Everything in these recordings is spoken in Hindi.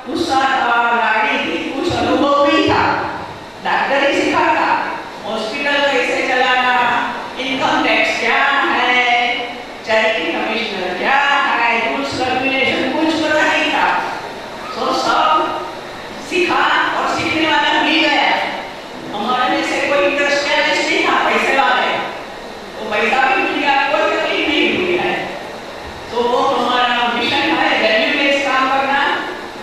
गुस्सा था, लाड़ी थी, कुछ अनुभव नहीं था। डॉक्टर ही सिखाता हॉस्पिटल कैसे चलाना, इनकम टैक्स क्या है, चैरिटी कमिश्नर क्या है, रूल्स रेगुलेशन कुछ पता नहीं था। तो सब सीखा और सीखने वाला मिल गया। हमारे में से कोई इंडस्ट्रियलिस्ट नहीं था, पैसे वाले, तो पैसा भी मिल गया, कोई तकलीफ नहीं हुई है। तो वो हमारा मिशन है वैल्यू बेस्ड काम करना,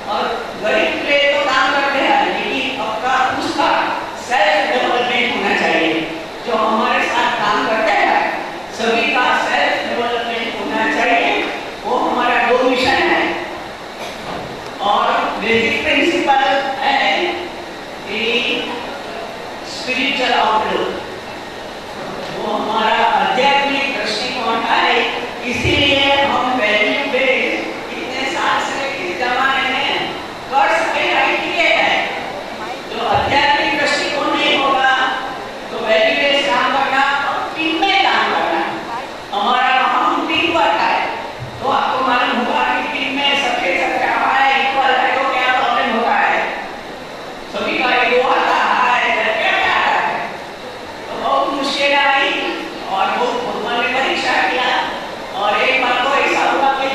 और गरीब के लिए तो काम करते हैं, लेकिन आपका उसका सेल्फ डेवलपमेंट होना चाहिए। जो हमारे साथ काम करते हैं सभी का सेल्फ डेवलपमेंट होना चाहिए, वो हमारा दो मिशन है। और बेसिक प्रिंसिपल है स्पिरिचुअल आउटलुक, वो हमारा आध्यात्मिक दृष्टिकोण है। इसीलिए हम वैल्यू बेस्ड इतने साल से इस जमाने में कर सके किए हैं। जो आध्यात्मिक दृष्टिकोण नहीं होगा तो वैल्यू बेस्ड काम करना और टीम में काम करना, हमारा हम टीम वर्क है। तो आपको मालूम होगा कि टीम में सबके सब क्या है, इक्वल है तो क्या प्रॉब्लम होता है, सभी का ईगो आता है, क्या है। तो बहुत मुश्किल आई और बहुत भगवान ने परीक्षा किया। और एक बार तो ऐसा हुआ कि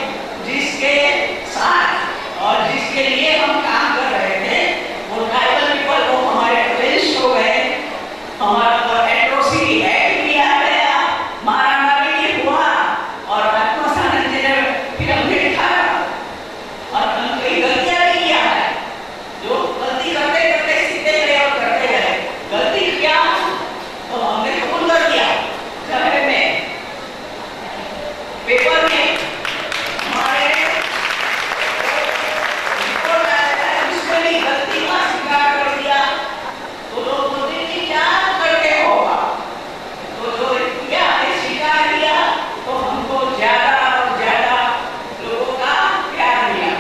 जिसके साथ और जिसके लिए हम काम कर रहे थे वो ट्राइबल पीपल वो हमारे अगेंस्ट हो गए, हमारा पर एट्रोसिटी एक्ट किया गया, मारामारी हुआ। और आत्मसानंद जी ने फिल्म में दिखाया और कई गलतियां भी किया है, जो गलती करते करते सीखते गए और करते गए। गलती किया तो हमने कबूल कर दिया, जब में पेपर में हमारे रिपोर्ट आया है, उसमें भी गलती का स्वीकार कर दिया। तो लोग बोलते कि क्या करते हो आप, तो जो क्या स्वीकार किया तो हमको ज्यादा और ज्यादा लोगों का प्यार मिला।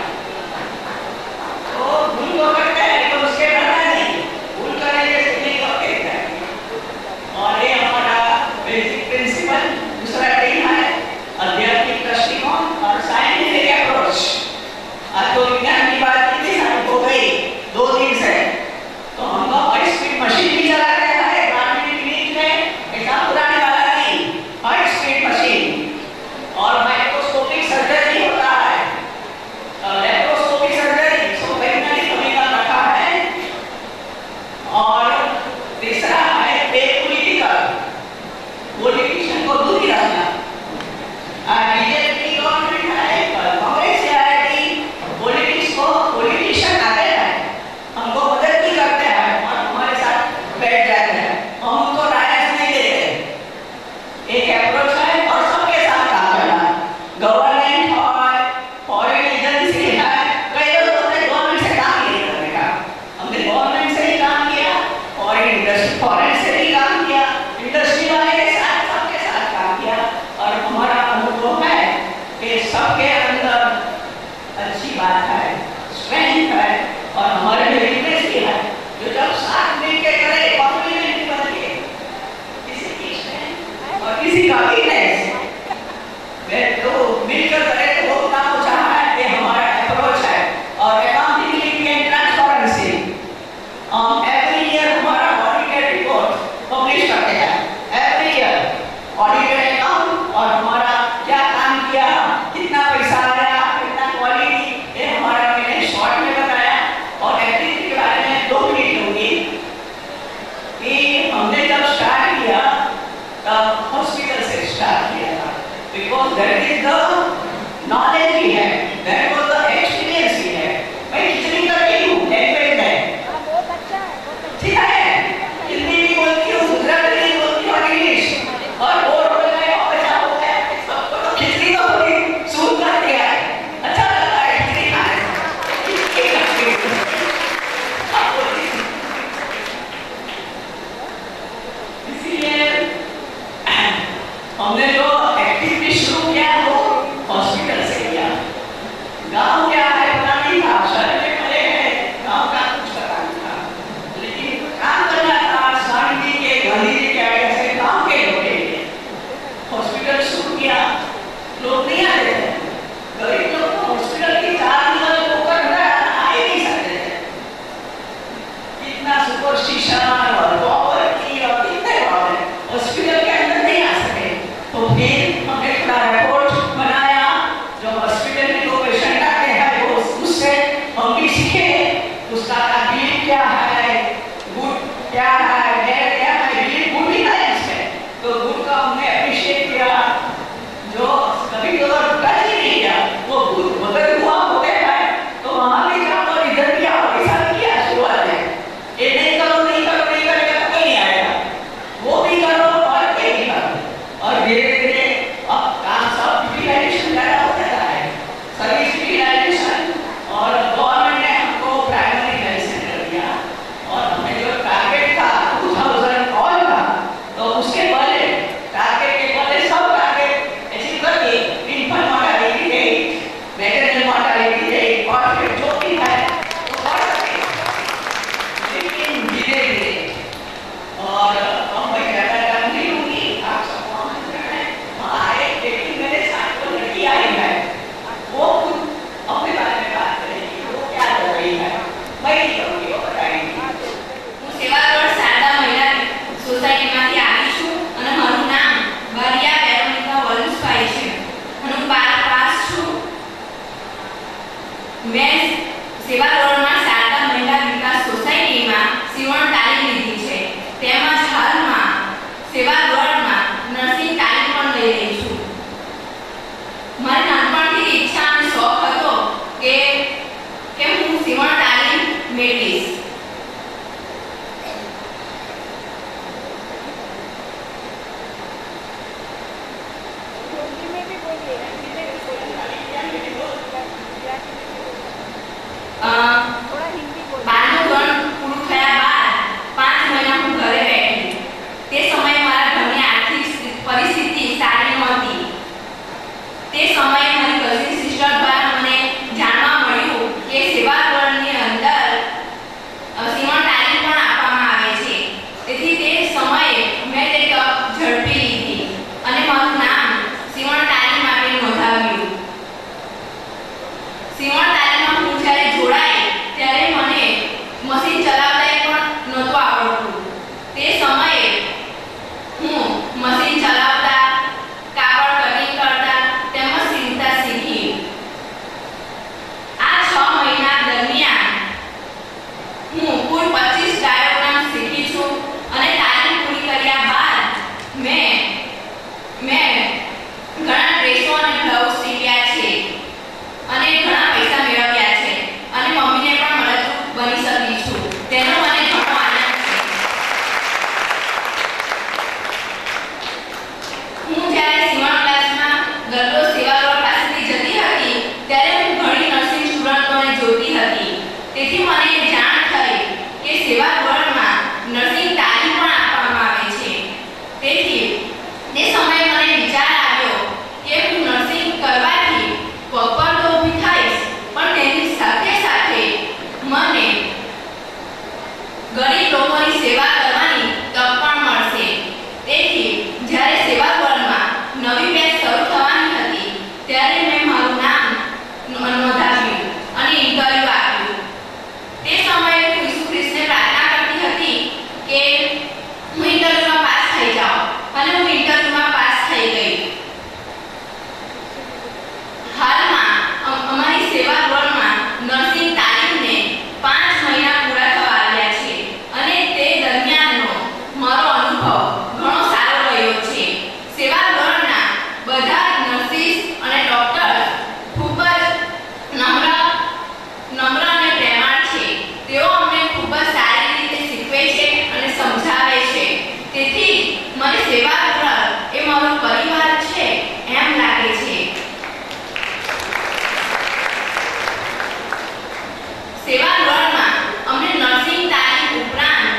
तो भूल तो करते हैं तो उसके डरना नहीं, भूल करेंगे तो नहीं करते हैं। और ये हमारा बेसिक प्रिंसिपल दूसरा टीम है आध्यात्मिक दृष्टिकोण और साइंटिफिक अप्रोच। आज तो विज्ञान की बात की थी, हो गई 2 दिन से, तो हम लोग हाई स्पीड मशीन भी चला रहे हैं ग्रामीण क्लिनिक में, ऐसा पुराने वाला नहीं, हाई स्पीड मशीन। और माइक्रोस्कोपिक सर्जरी होता है, लैप्रोस्कोपिक सर्जरी, सो वैज्ञानिक तरीका रखा है। और तीसरा है एपॉलिटिकल, पॉलिटिशियन को दूर ही रखना। बीजेपी गवर्नमेंट है, कांग्रेस से आएगी, पॉलिटिक्स को पॉलिटिशियन आते हैं, हमको मदद भी करते हैं और हमारे साथ बैठ जाते हैं, हम उनको राय नहीं देते। एक अप्रोच है और सबके साथ काम करना। गवर्नमेंट और फॉरेन एजेंसी है, कई लोग बोलते हैं गवर्नमेंट से काम नहीं करने का, हमने गवर्नमेंट से ही काम किया, फॉरेन से भी काम किया, इंडस्ट्री वाले के साथ सबके साथ काम किया। और हमारा अनुभव है कि सबके अंदर अच्छी बात है, स्ट्रेंथ है और हमारे में वीकनेस भी है, जो जब साथ मिलकर करे कॉम्प्लीमेंट बनके किसी की स्ट्रेंथ और किसी का वीकनेस वे तो मिलकर करे तो वो काम हो चाहा है। ये हमारा अप्रोच है। और accountability and transparency, every year हमारा ऑडिटेड रिपोर्ट पब्लिश करते हैं, एवरी ईयर ऑडिटेड अकाउंट और हमारा क्या काम किया, कितना पैसा आया, कितना क्वालिटी, ये हमारा मैंने शॉर्ट में बताया। और एक्टिविटी के बारे में 2 मिनट होगी कि हमने जब स्टार्ट किया तब हॉस्पिटल से स्टार्ट किया था, because that is the knowledge भी है, दैट वाज द एक्सपीरियंस भी है। मैं कितनी कर रही हूँ लैंग्वेज में, ठीक है, हिंदी भी बोलती हूँ, गुजराती भी बोलती हूँ, इंग्लिश, और बोर हो गए और बचा हो गया, सबको तो खिचड़ी तो पूरी सूट कर दिया है, अच्छा लगता है खिचड़ी खाने। इसीलिए हमने जो एक्टिविटी शुरू किया वो हॉस्पिटल से किया। उसका बिलीफ क्या है, गुड क्या है, बैड क्या है, बिलीफ गुड ही है इसमें, तो गुड का हमने अप्रिशिएट किया। जो कभी तो टच ही नहीं किया वो गुड मगर हुआ होते हैं, तो वहां भी जाओ और इधर भी आओ, ऐसा नहीं किया शुरुआत है, ये नहीं करो नहीं करो नहीं करेगा तो कोई नहीं आएगा, वो भी करो और ये भी करो, और धीरे धीरे अब काम सब यूटिलाइजेशन ज्यादा हो जाता है, सर्विस यूटिलाइजेशन। और गवर्नमेंट ने हमको प्राइमरी हेल्थ सेंटर दिया और हमें जो टारगेट था 2000 ऑल था, तो उसके पहले टारगेट के पहले सब टारगेट अचीव करके infant mortality rate, maternal mortality rate और फिर जो भी है वो बढ़ सके, लेकिन धीरे धीरे। और हम भाई ज़्यादा टाइम नहीं लूँगी, आप सब वहाँ आए, लेकिन मेरे साथ वो लड़की आई है, वो खुद अपने बारे में बात करेगी, वो क्या कर रही है, मैं नहीं करूँगी, वो बताएगी। હું સેવાગઢ શારદા મહિલા સોસાયટીમાંથી આવી છું અને મારું નામ બારિયા વેરોનિકા વલ્સભાઈ છે અને હું 12 પાસ છું। મેં સેવાગઢમાં શારદા મહિલા વિકાસ સોસાયટીમાં સીવણ તાલીમ લીધી છે, તેમજ હાલમાં સેવાગઢમાં નર્સિંગ તાલીમ પણ લઈ રહી છું। મારી નાનપણથી ઈચ્છા અને શોખ હતો કે હું સીવણ તાલીમ મેળવીશ। બારમું ધોરણ પૂરું થયા બાદ 5 મહિના હું ઘરે બેઠી। તે સમયે મારા ઘરની આર્થિક પરિસ્થિતિ સારી નહોતી। તે સમયે મારી કઝિન સિસ્ટર દ્વારા મને જાણવા મળ્યું કે સેવાગઢની અંદર સીવણ તાલીમ પણ આપવામાં આવે છે, તેથી તે સમયે મેં તે તક ઝડપી લીધી અને મારું નામ સીવણ તાલીમ માટે નોંધાવ્યું। સીવણ તાલીમમાં હું જ્યારે જોડાઈ ત્યારે મને મશીન ચલાવતા પણ નહોતું આવડતું। તે સમયે હું મશીન ચલાવતા, કાપડ કટિંગ કરતા તેમજ સીવતા શીખી। આ 6 મહિના દરમિયાન હું કુલ 25 ડાયોગ્રામ શીખી છું અને તાલીમ પૂરી કર્યા બાદ મેં ઘણા ડ્રેસો અને બ્લાઉઝ સીવ્યા છે અને ઘણા પૈસા મેળવ્યા છે અને મમ્મીને પણ મદદરૂપ બની શકી છું, તેનો મને ઘણો આનંદ છે। હું જ્યારે સીવણ ક્લાસમાં દરરોજ સેવાગઢ પાસેથી જતી હતી ત્યારે હું ઘણી નર્સિંગ સ્ટુડન્ટોને જોતી હતી, તેથી મને જાણ થઈ કે સેવાગઢમાં નર્સિંગ તાલીમ પણ આપવામાં આવે છે। તેથી તે સમયે મને વિચાર આવ્યો કે હું નર્સિંગ કરવાથી પગ પર તો ઊભી થઈશ, પણ તેની સાથે સાથે મને ગરીબ લોકોની સેવા કરવાની તક પણ મળશે। તેથી જ્યારે સેવાગઢમાં નવી બેચ શરૂ થવાની હતી ત્યારે મેં મારું નામ નોંધાવ્યું અને ઇન્ટરવ્યૂ આપ્યું। તે સમયે હું ઈસુ ખ્રિસ્તને પ્રાર્થના કરતી હતી કે હું ઇન્ટરવ્યૂમાં પાસ થઈ જાઉં અને હું ઇન્ટરવ્યૂમાં પાસ થઈ ગઈ। હાલમાં અમારી સેવાગઢમાં નર્સિંગ તાલીમને 5 મહિના પૂરા થવા આવ્યા છે અને તે દરમિયાનનો મારો અનુભવ ઘણો સારો રહ્યો છે। સેવાગઢના બધા નર્સિસ અને ડોક્ટર ખૂબ જ નમ્ર અને પ્રેમાળ છે। તેઓ અમને ખૂબ જ સારી રીતે શીખવે છે અને સમજાવે છે, તેથી મને સેવાગઢ એ મારો પરિવાર છે એમ લાગે છે। સેવાગઢમાં અમને નર્સિંગ તાલીમ ઉપરાંત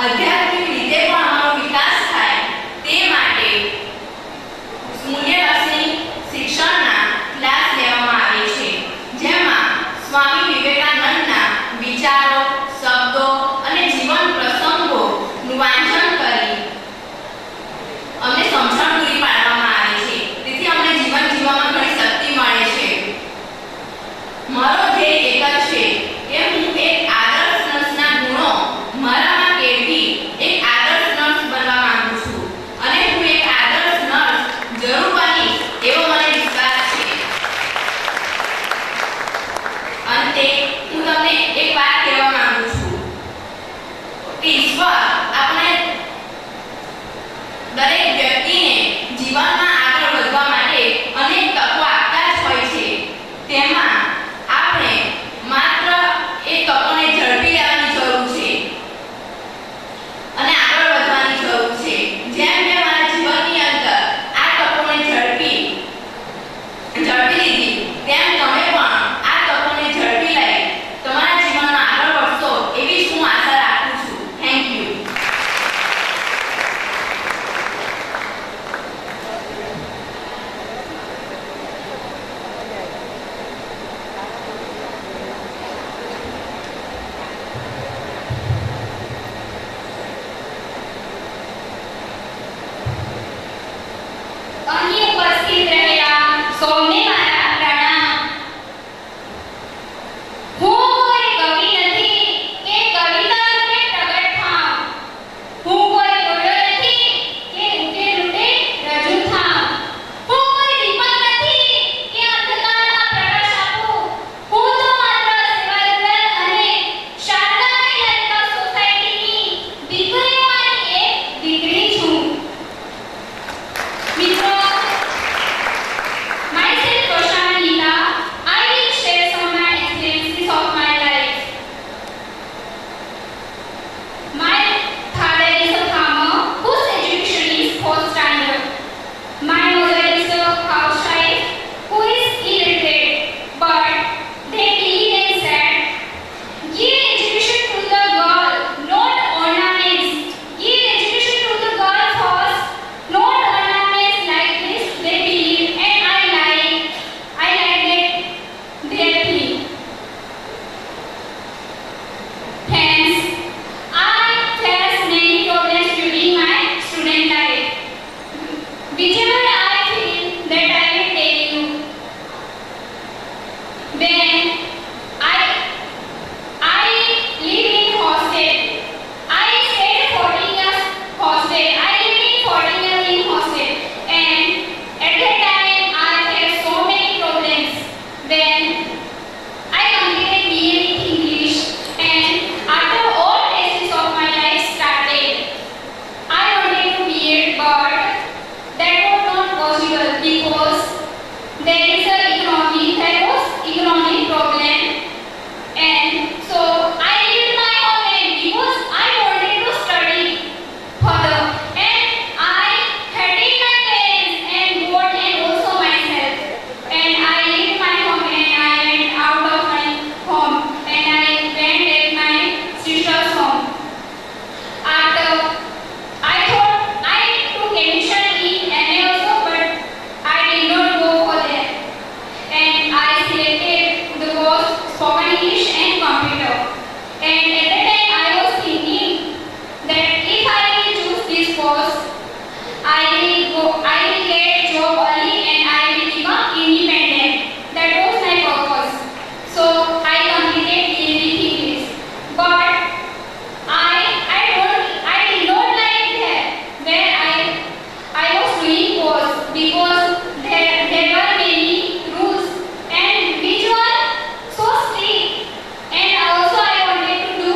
આધ્યાત્મિક રીતે પણ અમારો વિકાસ થાય તે માટે મૂલ્યલક્ષી શિક્ષણના ક્લાસ લેવામાં આવે છે, જેમાં સ્વામી વિવેકાનંદના વિચારો, શબ્દો અને જીવન પ્રસંગોનું વાંચન કરી અમને સમજણ પૂરી પાડવામાં આવે છે, તેથી અમને જીવન જીવવામાં ઘણી શક્તિ મળે છે। મારો ધ્યેય એક જ છે કે હું એક આદર્શ નર્સના ગુણો મારામાં કેળવી એક આદર્શ નર્સ બનવા માંગુ છું અને હું એક આદર્શ નર્સ જરૂર બનીશ એવો મને વિશ્વાસ છે। અંતે હું તમને એક વાત વિશ્વ આપણે દરેક વ્યક્તિને જીવનમાં આગળ વધવા માટે અનેક તકો આપતા જ હોય છે. તેમાં આપણે માત્ર એ તકોને ઝડપી લેવાની જરૂર છે અને આગળ વધવાની જરૂર છે. જેમ મેં મારા જીવનની અંદર આ તકોને ઝડપી લીધી, તેમ તમે પણ આ તકોને ઝડપી લઈ તમારા જીવનમાં આગળ વધશો એવી જ હું આશા રાખું છું. Thank you. અહીં ઉપસ્થિત રહેલા સૌને મારા પ્રણામ. હું કોઈ કવિ નથી કે કવિતા રૂપે પ્રગટ થાઉં. હું કોઈ ઘોડો નથી કે ઊંટે રૂપે રજૂ થાઉં. હું કોઈ દીપક નથી કે અંધકારમાં પ્રકાશ આપું. હું તો માત્ર સેવારુરલ અને શારદામય લલિતા સોસાયટીની દીકરીઓમાંની એક દીકરી છું. મિત્રો, myself Roshana Leela, I will share some of my experiences of my life. My father is a farmer whose education is 4th standard. My mother is a housewife who is illiterate, but they believe and said, give education to the girl, not ornaments. Give education to the girl first, not ornaments. Like this they believe, and I like that their thing. Hence, I faced many problems during my student life. Whichever I feel that I will tell you. When I live in hostel. I stayed 14 years hostel. I lived in 14 years in hostel, and at that time I faced so many problems. When I completed BA with English, and after all phases of my life started, I wanted to BA, but that was not possible because there is a economic problem, and so I left my home and because I wanted to study further, and I hated my parents and God and also myself, and I left my home and I went out of my home and I went at my sister's home. After I thought I took admission in MA also, but I did not go for that, and I selected the course spoken English and computer. And at that time I was thinking that if I will choose this course, I will get job early and I will become independent. That was my purpose. So I completed BA with English. But I did not like that where I was doing course because there were many rules and which were so strict, and also I wanted to do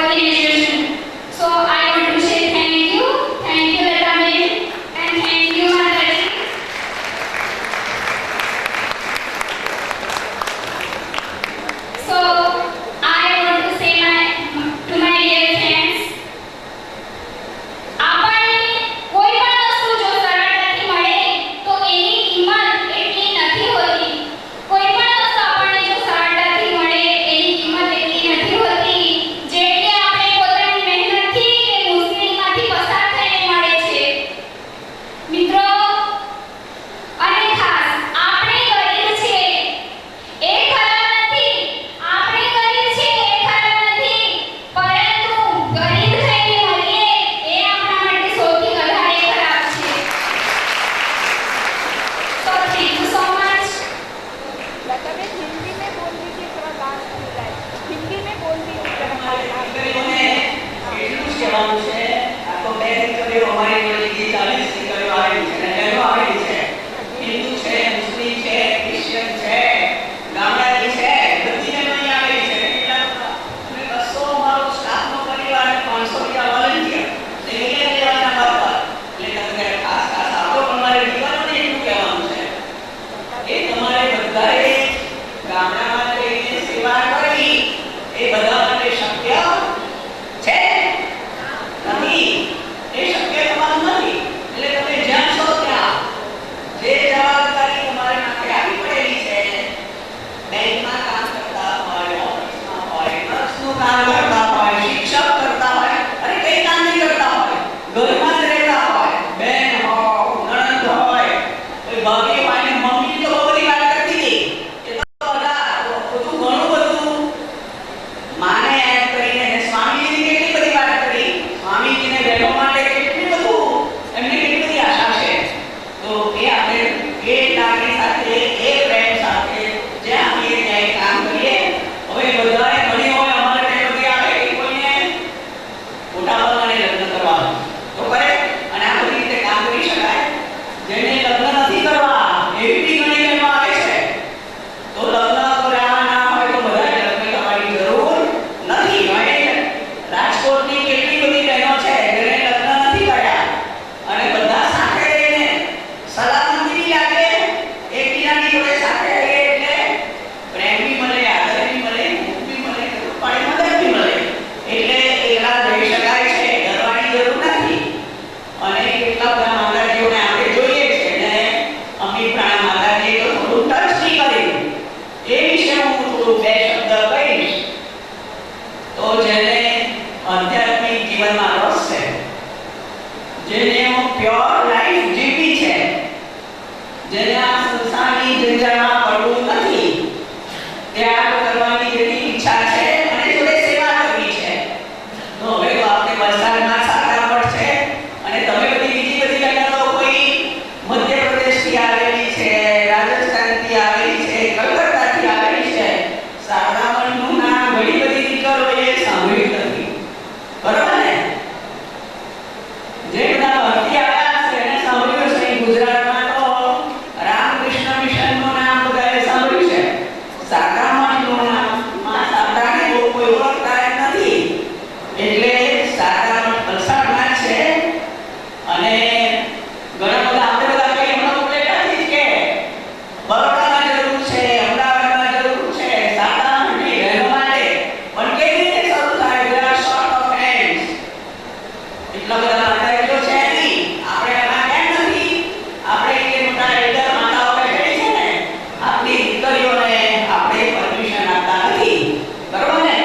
organization. So I want to say thank you, Lata ma'am, and thank you, Mataji. So I want to say to my dear friends, આપણને કોઈ પણ વસ્તુ જો સરળતાથી મળે તો એની કિંમત એટલી નથી હોતી. કોઈ પણ વસ્તુ આપણને જો સરળતાથી મળે એની કિંમત એટલી નથી હોતી જેટલી આપણે પોતાની મહેનતથી કે મુશ્કેલીમાંથી પસાર થઈને મળે છે. મિત્રો, અને ખાસ આપણે ગરીબ છે એ ખરાબ નથી, આપણે ગરીબ છે એ ખરાબ નથી, પરંતુ ગરીબ થઈને મળીએ એ આપણા માટે સૌથી વધારે ખરાબ છે. So thank you so much. लता में हिंदी में बोल दीजिए, थोड़ा डांस हो रहा है, हिंदी में बोल दीजिए जरा દીકરીઓને એટલું જ કહેવાનું છે, આ તો બે દીકરીઓ અમારી જોડે 40 દીકરીઓ આવેલી છે અને બહેનો આવેલી છે. હિન્દુ છે, મુસ્લિમ છે, ક્રિશ્ચિયન છે, ગામડાની છે, બધી બહેનો અહીં આવેલી છે. કેટલા અને 200 અમારો સ્ટાફનો પરિવાર અને 500 બીજા વોલન્ટિયર સિવિલિયન લેવલના વર્કર. એટલે તમે ખાસ આપણો પણ મારે દીકરીઓને એટલું કહેવાનું છે કે તમારે બધાએ ગામડામાં જઈને સેવા કરવી એ બધા માટે શક્ય છે નથી. એ શક્ય થવાનું નથી. એટલે તમે જ્યાં છો ત્યાં જે જવાબદારી તમારે માથે આવી પડેલી છે, બેંકમાં કામ કરતા હોય, ઓફિસમાં હોય, નર્સનું કામ કરતા હોય, શિક્ષક કરતા હોય, અને કઈ કામ નહીં કરતા હોય, ઘરમાં જ રહેતા હોય, બેન હોય, નણંદ હોય, કોઈ ભાભી હોય ને મમ્મી તો બહુ બધી વાત કરતી હતી. એ તો બધા બધું ઘણું બધું માને એડ કરીને અને સ્વામીજીની કેટલી બધી વાત કરી, સ્વામીજીને બહેનો માટે કેટલી બધું એમને કેટલી બધી આશા છે. તો એ આપણે એ લાગણી સાથે, એ પ્રેમ સાથે જ્યાં આવીએ ત્યાં એ કામ કરીએ. હવે બધાએ ઘણી હોય અમારે ત્યાં બધી આવે કે કોઈને મોટા બધાને લગ્ન કરવા તો કરે અને આ બધી રીતે કામ કરી શકાય. જેને લગ્ન નથી કરવા એવી બી ઘણી બહેનો આવે છે. તો લગ્ન કર્યા ના હોય તો બધાએ લગ્ન કરવાની જરૂર નથી. હવે રાજકોટની કેટલી બધી બહેનો છે જેને લગ્ન નથી કર્યા અને બધા સાથે રહીને સલામતી લાગે, એકબીજાની જોડે સાથે રહે એટલે પ્રેમ બી મળે, આદર બી મળે, મુખ બી મળે, પણ મદદ બી મળે. એટલે એકલા રહી શકાય છે, ડરવાની જરૂર નથી. અને કેટલા બધા માતાજીઓને આપણે જોઈએ છે ને અમી પ્રાણ માતાજીએ તો થોડું ટચ નહીં કર્યું. એ વિશે હું થોડું બે શબ્દ કહીશ. તો જેને આધ્યાત્મિક જીવનમાં રસ છે, જેને પ્યોર લાઈફ જીવવી છે, જેને આ સંસારની જંજાળમાં પડવું નથી, ત્યાગ કરવાની જેની ઈચ્છા છે અને જોડે સેવા કરવી છે. તો હવે તો આપણે વલસાડમાં સારામઠ છે અને તમે બધી બીજી બધી બહેનો કોઈ મધ્યપ્રદેશથી આવેલી છે, રાજસ્થાનથી આવેલી છે, કલકત્તાથી આવેલી છે. સારામઠનું નામ ઘણી બધી દીકરીઓએ સાંભળ્યું નથી, બરોબર ને? જે બધા ભરતી આવ્યા છે એને સાંભળ્યું છે. ગુજરાતમાં તો રામકૃષ્ણ મિશનનું નામ બધાએ સાંભળ્યું છે. સારામઠનું નામ માં સાંભળાને બહુ કોઈ ઓળખતા જ નથી. એટલે સારામઠ વલસાડમાં છે અને ઘણા બધા આપણે બધા કઈ હમણાં ઉપલેટા નથી કે બરોડામાં જરૂર છે, અમદાવાદમાં જરૂર છે સારામઠની બહેનો માટે. પણ કેવી રીતે શરૂ થાય? There are short of hands. એટલા બધા માતાજીઓ છે નહીં. આપણે એમાં કેમ નથી? આપણે કે મોટા એલ્ડર માતાઓ બેઠેલી છે ને, આપણી દીકરીઓને આપણે પરમિશન આપતા નથી, બરોબર ને?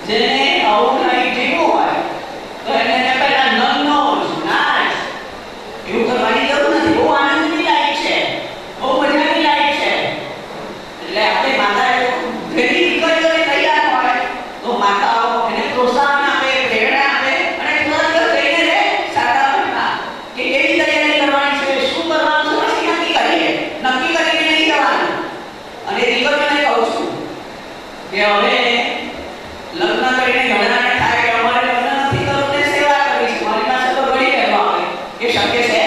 જેને આવું લાઈફ જીવવું હોય તો એને પહેલા નમનો નાચ એવું કરવાની જરૂર નથી. બહુ આનંદની લાઈફ છે, બહુ મજાની લાઈફ છે. એટલે આપણે માતાઓ ઘણી દીકરીઓને તૈયાર હોય તો માતાઓ એને પ્રોત્સાહન આપે, પ્રેરણા આપે અને થોડા દિવસ રહીને રહે સારામઠમાં કે કેવી તૈયારી કરવાની છે, શું કરવાનું છે, પછી નક્કી કરીએ. નક્કી કરીને નહીં જવાનું. અને દીકરીઓને કહું છું કે હવે લગ્ન કરીને ઘણાને થાય કે અમારે લગ્ન નથી કરવું ને સેવા કરવી છે. મારી પાસે તો ઘણી બહેનો આવે કે શક્ય છે,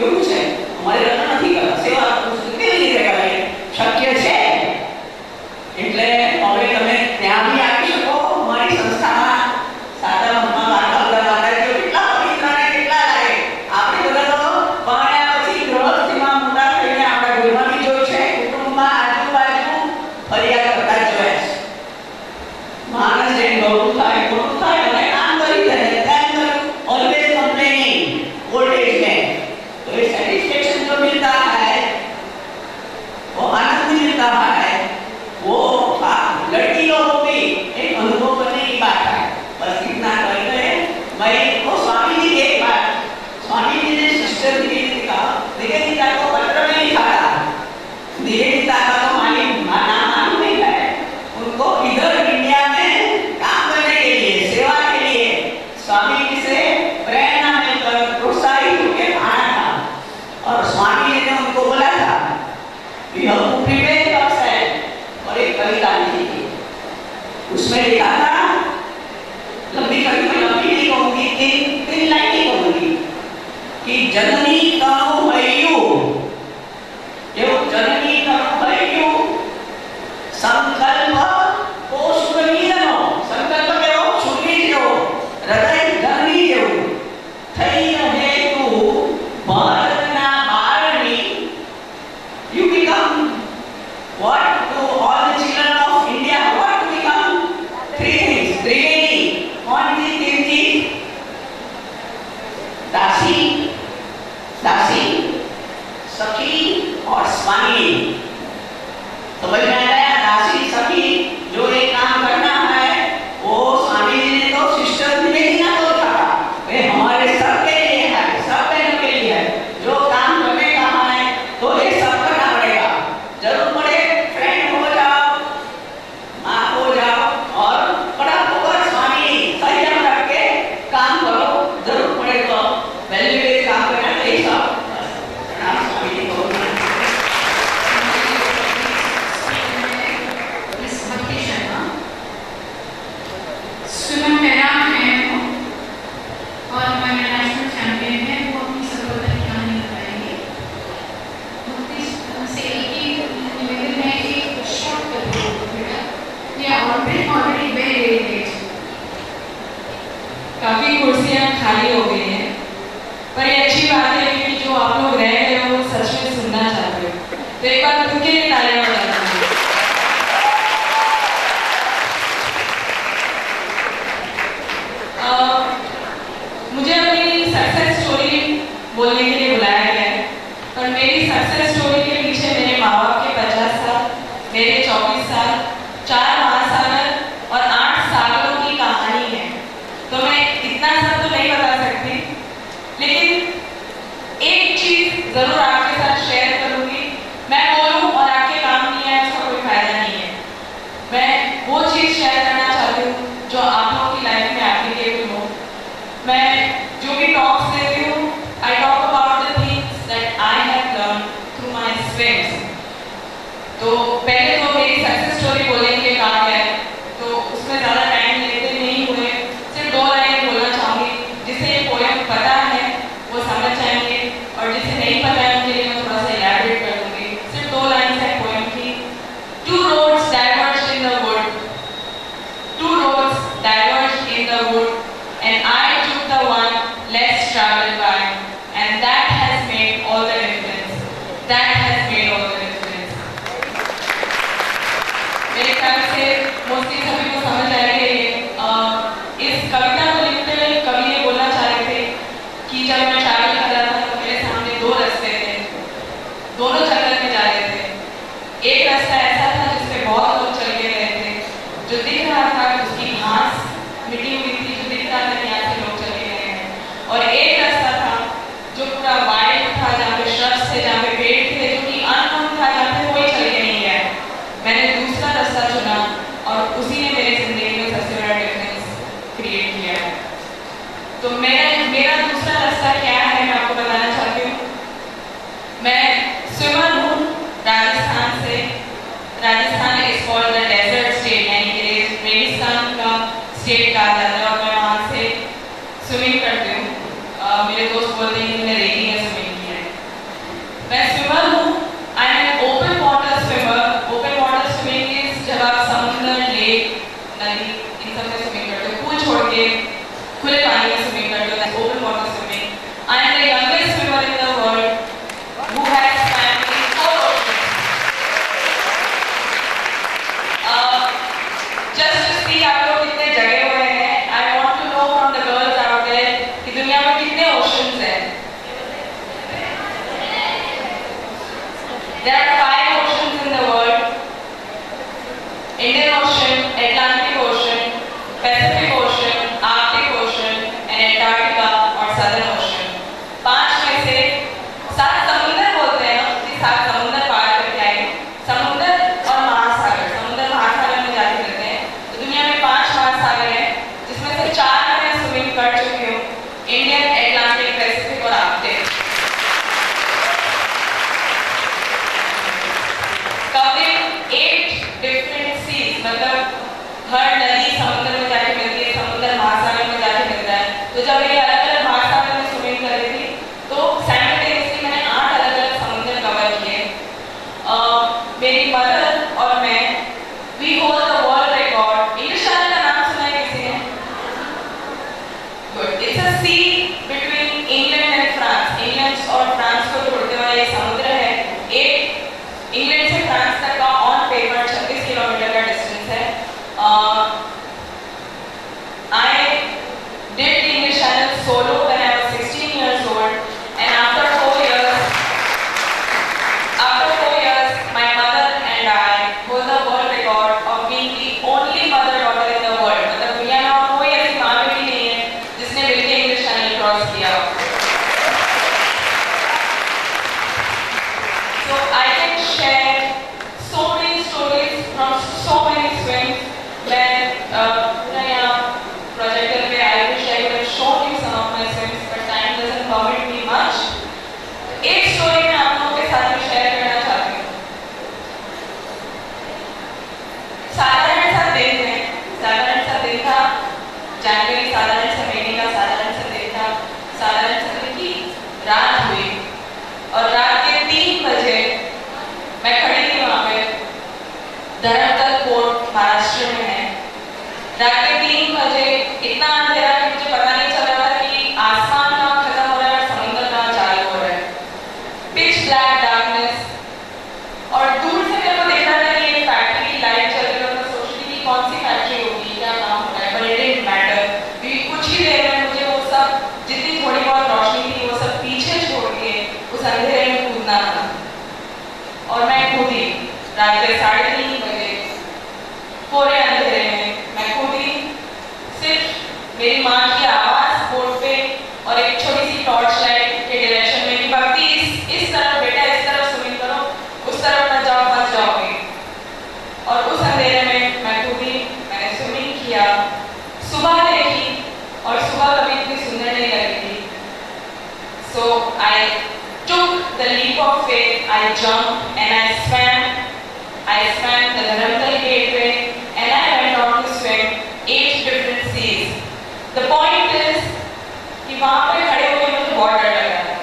એવું છે, અમારે લગ્ન નથી કરવા, સેવા કરવું છે, કેવી રીતે કરીએ? શક્ય છે. એટલે હવે તમે ત્યાં બી આવી શકો, મારી સંસ્થામાં उसमें लिखा था, लंबी कविता लंबी नहीं कहूंगी, तीन लाइन ही कहूंगी कि जननी करो हयु, ये जननी करो हयु संकल्प को सुरवीरनो, संकल्प केવો સુરવીર જેવો, હૃદય ધરની જેવું થઈ રહે તું ભારતના બાળની. You become what to all the children of India, what to become? Three things. त्रिवेणी. कौन थी तीन चीज? दासी, दासी, सखी और स्वामी. समझ में आया? दासी, सखी, जो एक काम करना है वो स्वामी जी ने तो सिस्टर निवेदिता को कहा, वे हमारे सबके लिए है, सब बहनों के लिए है. जो काम करने का है तो ये सब करना पड़ेगा. जरूर पड़े फ्रेंड हो जाओ, माँ हो जाओ और बड़ा होकर स्वामी संयम रख के काम करो. जरूर पड़े तो वैल्यू काम करना तो ये सब प्रणाम स्वामी जी को. स्विमर मेरा है और मैं नेशनल चैंपियन है. वो अपनी सफलता की कहानी बताएंगे. मुक्ति सेल की निवेदन है कि शॉर्ट कर दो बेटा, ये ऑलरेडी वेरी लेट. काफी कुर्सियां खाली हो गई हैं, पर ये अच्छी बात है क्योंकि जो आप लोग रह गए हो वो सच में सुनना चाहते हो. तो एक बार खुद के लिए तालियां बजाना. मुझे अपनी सक्सेस स्टोरी बोलने के लिए बुलाया गया है, पर मेरी सक्सेस स्टोरी के पीछे मेरे माँ बाप के 50 साल, मेरे 24 साल, 4 महासागर और 8 सागरों की कहानी है. तो मैं इतना सब तो नहीं बता सकती, लेकिन एक चीज जरूर आपके साथ शेयर करूंगी. मैं बोलूं और आपके काम नहीं आए उसका कोई फायदा नहीं है. मैं वो चीज शेयर करना चाहती हूँ जो आप लोगों की लाइफ में एप्लीकेबल हो. मैं जो भी टॉक्स देती हूँ, I talk about the things that I have learn through my swims. तो पहले तो मेरी सक्सेस स्टोरी बोलने के लिए कहा गया है, तो उसमें ज़्यादा टाइम लेते नहीं हुए सिर्फ 2 लाइनें बोलना चाहूँगी. जिसे ये पोएम पता है वो समझ जाएंगे और जिसे नहीं पता है उनके लिए मैं थोड़ा सा इलैबोरेट कर दूँगी. सिर्फ 2 लाइन है पोएम की. 2 roads diverged in the wood, 2 roads diverged in the wood, and I took the one less traveled by, and that has made all the difference. That has made all the difference. मेरे ख्याल से मोस्टली सभी को समझ आएगा ये. इस कविता को लिखते हुए कवि ये बोलना चाह रहे थे कि जब मैं ट्रैवल कर रहा था तो मेरे सामने 2 रास्ते थे, दोनों जंगल में जा रहे थे. एक रास्ता ऐसा था जिसपे बहुत लोग चल के गए थे, जो दिख रहा था उसकी घास मिटी हुई थी, जो दिख रहा था कि यहाँ से लोग चले गए हैं. और एक रास्ता था जो पूरा वाइड था, जहाँ पे shrubs थे, जहाँ पे पेड़ थे, जो कि अननोन था, जहाँ पे कोई चल के नहीं गया. मैंने दूसरा रास्ता चुना और उसी ने मेरी जिंदगी में सबसे बड़ा डिफरेंस क्रिएट किया है. तो मेरा दूसरा रास्ता क्या है मैं आपको बताना चाहती हूँ. मैं स्विमर हूँ राजस्थान से. Rajasthan is called the desert state, यानी कि रेगिस्तान का स्टेट कहा जाता है. और मैं वहाँ से स्विमिंग करती हूँ. मेरे दोस्त बोलते हैं कि मैंने रेगी में स्विमिंग की है. मैं स्विमर हूँ. I am an open water swimmer. Open water swimming is जब आप समुद्र, लेक, नदी इन सब में स्विमिंग करते हो, पूल छोड़ के खुले पानी में स्विमिंग करते हो. Open water swimming. I am the youngest swimmer in the world who has swam in 4 oceans. Just to see आप लोग कितने जगे हुए हैं. I want to know from the girls out there कि दुनिया में कितने oceans हैं. There are 5 oceans in the world: Indian Ocean, Atlantic Ocean, Pacific Ocean, नदी समुद्र में जाके मिलती है, समुद्र महासागर में जाके मिलता है। तो जब ये अलग अलग महासागर में स्विमिंग कर रही थी तो साइमल्टेनियसली मैंने 8 अलग अलग समुद्र कवर किए। मेरी मदर और मैं we hold the world record. English Channel का नाम सुना है किसी ने? Good. It's a sea between England and France. England और फ्रांस को जोड़ते हुए ये समुद्र है। एक इंग्लैंड से फ्रांस तक का ऑन पेपर 36 किलोमीटर का डिस्टेंस है। I did the English channel solo when I was 16 years old, and after 4 years, my mother and I hold the world record of being the only mother-daughter in the world. मतलब दुनिया में और कोई ऐसी माँ बेटी नहीं है जिसने मिलकर इंग्लिश चैनल क्रॉस किया। So I can share so many stories from so many swims. मैं यहाँ प्रोजेक्टर पे I wish I could have shown you some of my swims, but time doesn't permit me much. एक स्टोरी मैं आप लोगों के साथ में शेयर करना चाहती हूँ। साधारण सा दिन था, जनवरी, साधारण सा महीने का साधारण सा दिन था। साधारण सा दिन की रात हुई और रात के 3 बजे मैं खड़ी थी वहाँ पे। धर्मतल पोर्ट महाराष्ट्र में है। रात के 3 बजे इतना अंधेरा कि मुझे पता नहीं चल रहा था कि आसमान कहाँ खत्म हो रहा है और समुद्र कहाँ चालू हो रहा है। पिच ब्लैक डार्कनेस, और दूर से मेरे को दिख रहा था कि एक फैक्ट्री की लाइट चल रही है और मैं सोच रही थी कि कौन सी फैक्ट्री होगी, क्या काम हो रहा है, बट इट डिडंट मैटर क्योंकि कुछ ही देर में मुझे वो सब, जितनी थोड़ी बहुत रोशनी थी वो सब पीछे छोड़ के उस अंधेरे में कूदना था। और मैं कूदी रात के 3:30 बजे पूरे अंधेरे में मैं कूदी। सिर्फ मेरी माँ की आवाज़ बोर्ड पे और एक छोटी सी टॉर्च लाइट के डायरेक्शन में कि भक्ति इस तरफ बेटा, इस तरफ स्विमिंग करो, उस तरफ मत जाओ, फंस जाओगे। और उस अंधेरे में मैं कूदी, मैंने स्विमिंग किया, सुबह देखी और सुबह कभी इतनी सुंदर नहीं लगी थी। So I took the leap of faith, I jumped and I swam the Dharamtal Gateway and I went on to swim 8 different seas. The point is कि वहाँ पे खड़े होके मुझे बहुत डर लग रहा था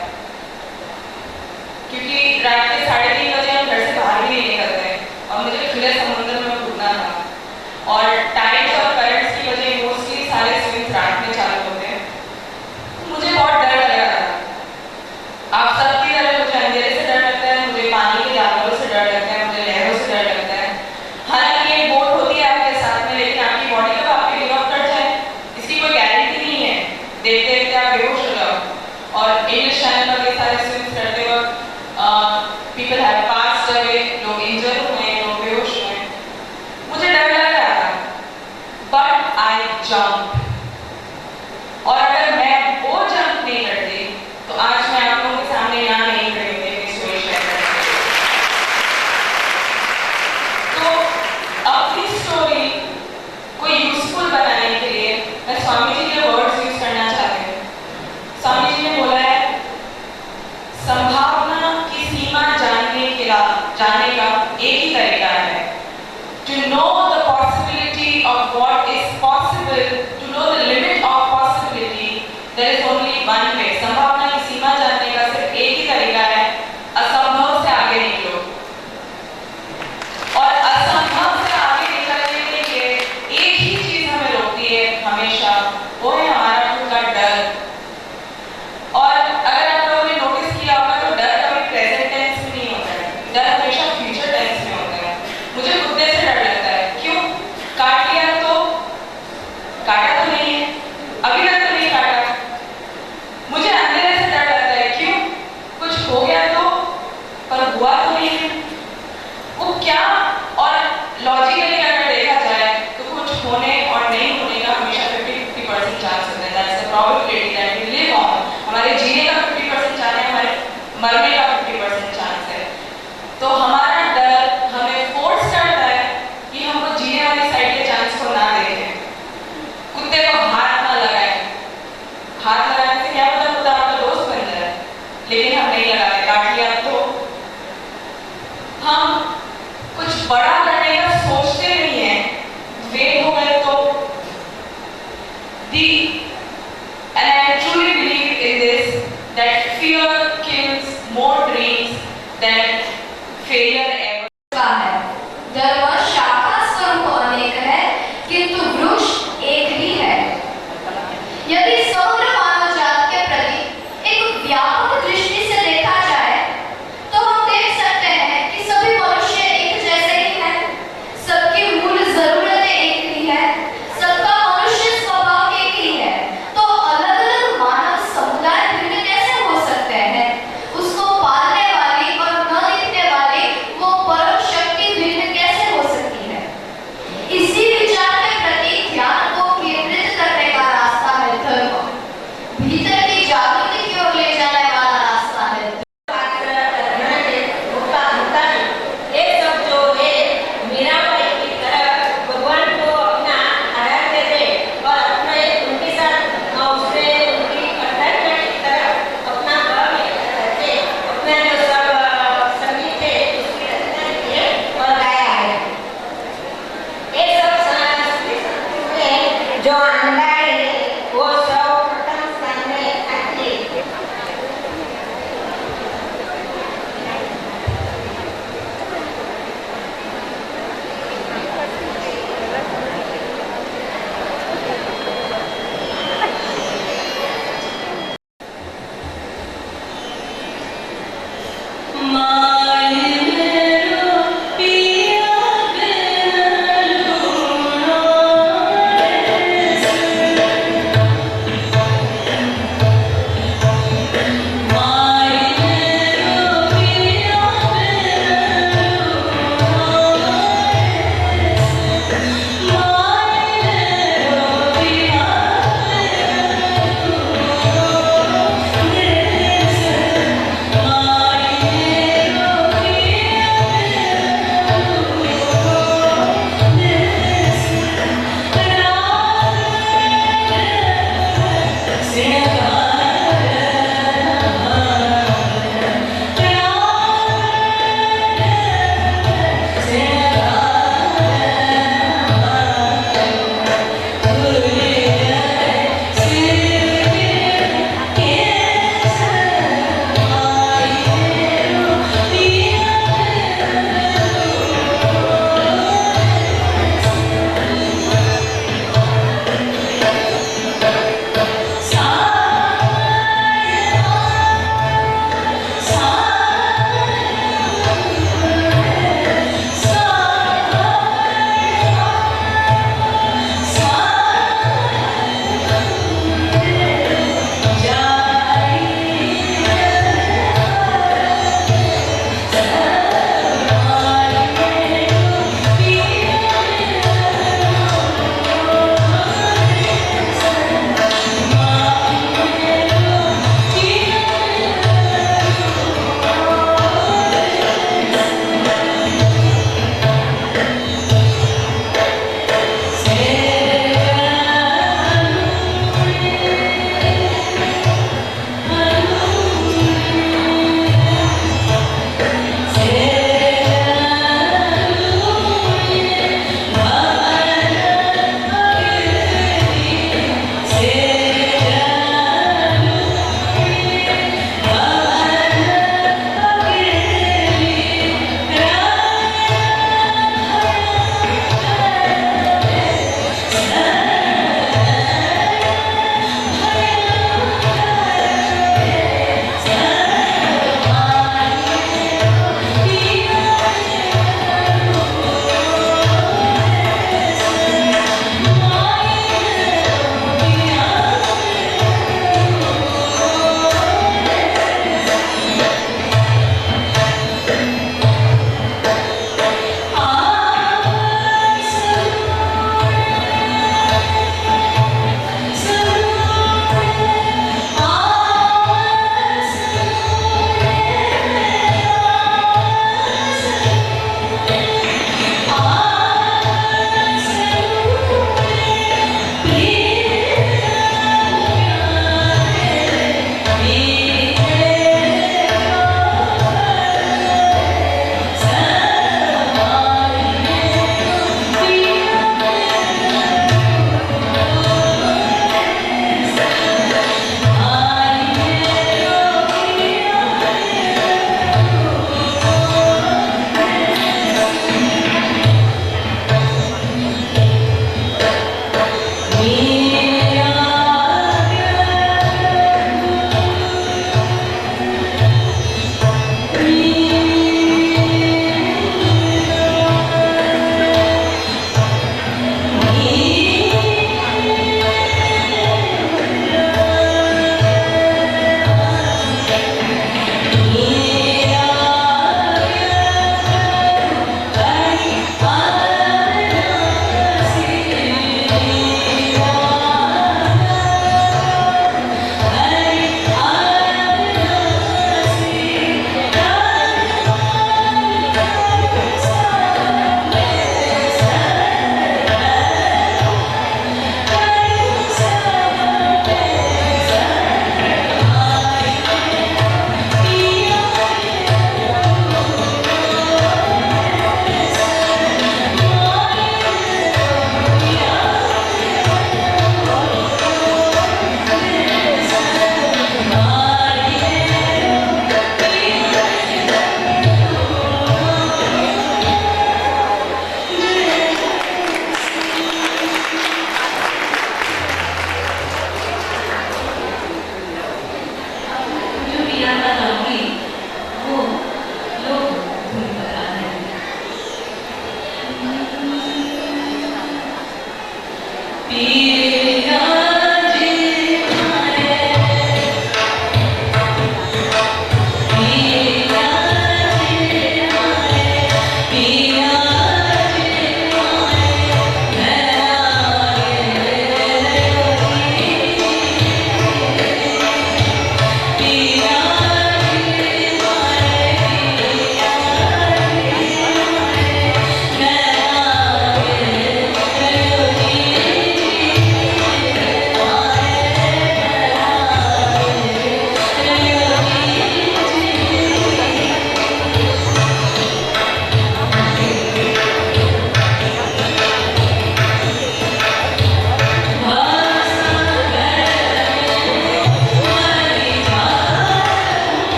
क्योंकि रात के 3:30 बजे हम घर से बाहर भी नहीं निकलते और मुझे खुले समुद्र में कूदना था। और टाइड्स और करंट्स की वजह मोस्टली सारे स्विम्स रात में चालू होते हैं। मुझे बहुत डर लग रहा था। आप सबकी तरह मुझे अंधेरे से डर लगता है, मुझे पानी के जानवरों से डर लगता है, मुझे लहरों से डर लगता है। हालांकि एक बोट होती है आपके साथ में, लेकिन आपकी बॉडी कब आपके गिव अप कर जाए इसकी कोई गारंटी नहीं है। देखते देखते आप बेहोश हो जाओ। और इंग्लिश चैनल पर ये सारे स्विम्स करते वक्त पीपल हैव पास्ड अवे, लोग इंजर हुए, लोग बेहोश हुए। मुझे डर लग रहा था बट आई जंप। और अगर मैं वो जंप नहीं करती तो आज मैं आप लोगों के सामने यहाँ नहीं खड़ी होती अपनी स्टोरी शेयर करने। तो अपनी स्टोरी को यूजफुल बनाने के लिए मैं स्वामी जी के वर्ड्स यूज करना चाहती हूँ। स्वामी जी ने बोला है, संभावना की सीमा जानने का एक ही तरीका है, to know the possibility of what is possible, to know the limit of possibility, there is only one way. संभावना की सीमा जानने का सिर्फ एक ही तरीका है, असंभव से आगे निकलो। और असंभव से आगे निकलने के लिए एक ही चीज हमें रोकती है हमेशा, वो है हमारा खुद का डर। और अगर आप लोगों ने नोटिस किया होगा तो डर कभी प्रेजेंट टेंस में नहीं होता है, डर हमेशा फ्यूचर टेंस में होता है। मुझे कुत्ते से डर लगता है, क्यों? काट लिया तो काटा तो नहीं है, अभी तक तो नहीं काटा। मुझे अंधेरे से डर लगता है, क्यों? कुछ हो गया तो, पर हुआ तो नहीं है। वो क्या, और लॉजिकली अगर देखा जाए तो कुछ होने और नहीं होने का हमेशा 50-50% चांस होता है। That's the probability that we live on. हमारे जीने का 50% चांस है, हमारे मरने का 50% चांस है। तो हमारा डर हमें फोर्स करता है कि हम वो जीने वाली साइड के चांस को ना देखें। कुत्ते को हाथ ना लगाएं। हाथ लगाने से क्या पता कुत्ता आपका दोस्त बन जाए, लेकिन हम नहीं लगाते। काट लिया तो हम कुछ बड़ा करने का सोचते नहीं है, वेट हो गए तो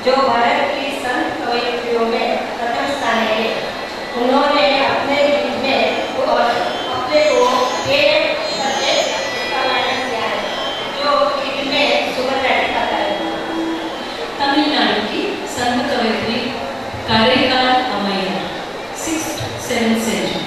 जो भारत की संत कवयित्रियों में प्रथम स्थान है। उन्होंने अपने गीत में अपने को एक सब्जेक्ट का वर्णन किया है, जो गीत में सुगंधित आता है। तमिलनाडु की संत कवयित्री कारेकाल अमैया 6th-7th century।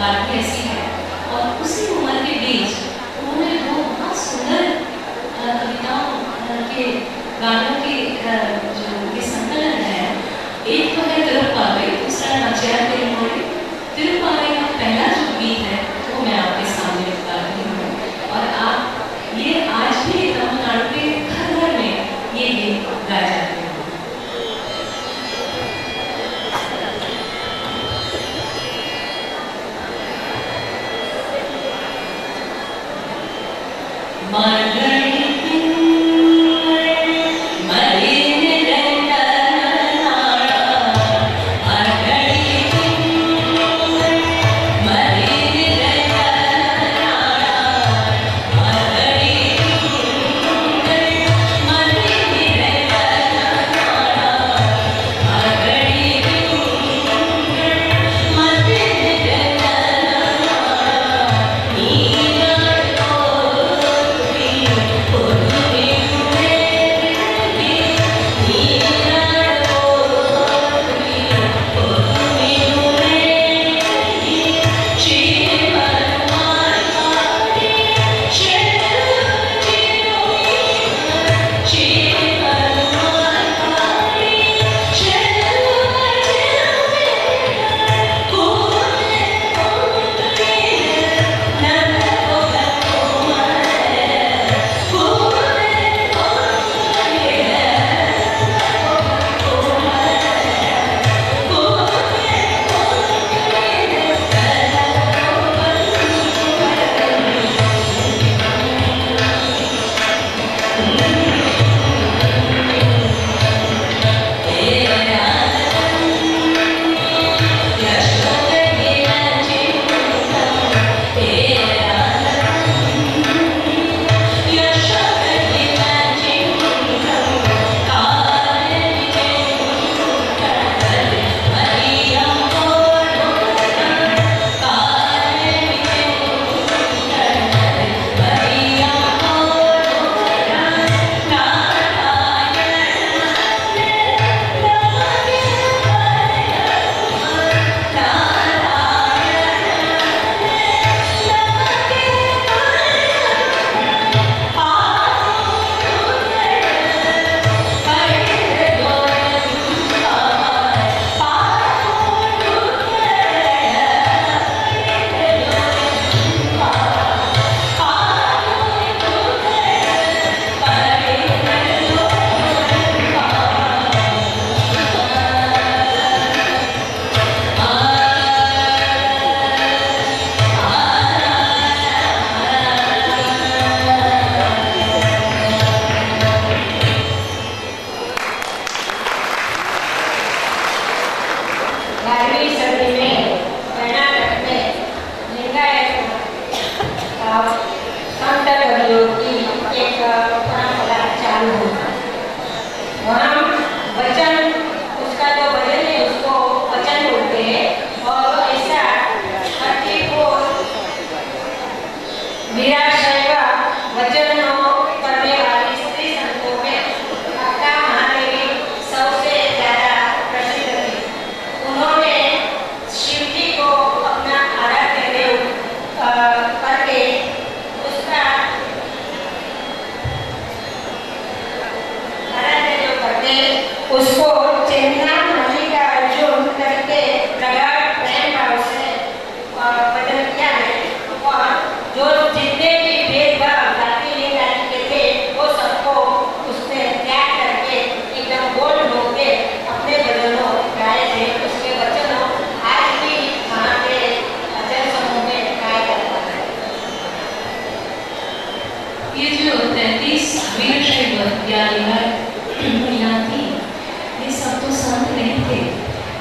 बात भी ऐसी है। और उसी उम्र के बीच उन्होंने दो बहुत सुंदर कविताओं के गानों के जो ये संकलन है, एक तो है तिरुप्पावै, दूसरा नाचियार पेरुमाळी। तिरुप्पावै का पहला जो गीत है वो मैं आपके सामने बता रही हूँ, और आप ये आज भी तमिलनाडु के घर घर में ये गीत गाए जाते हैं।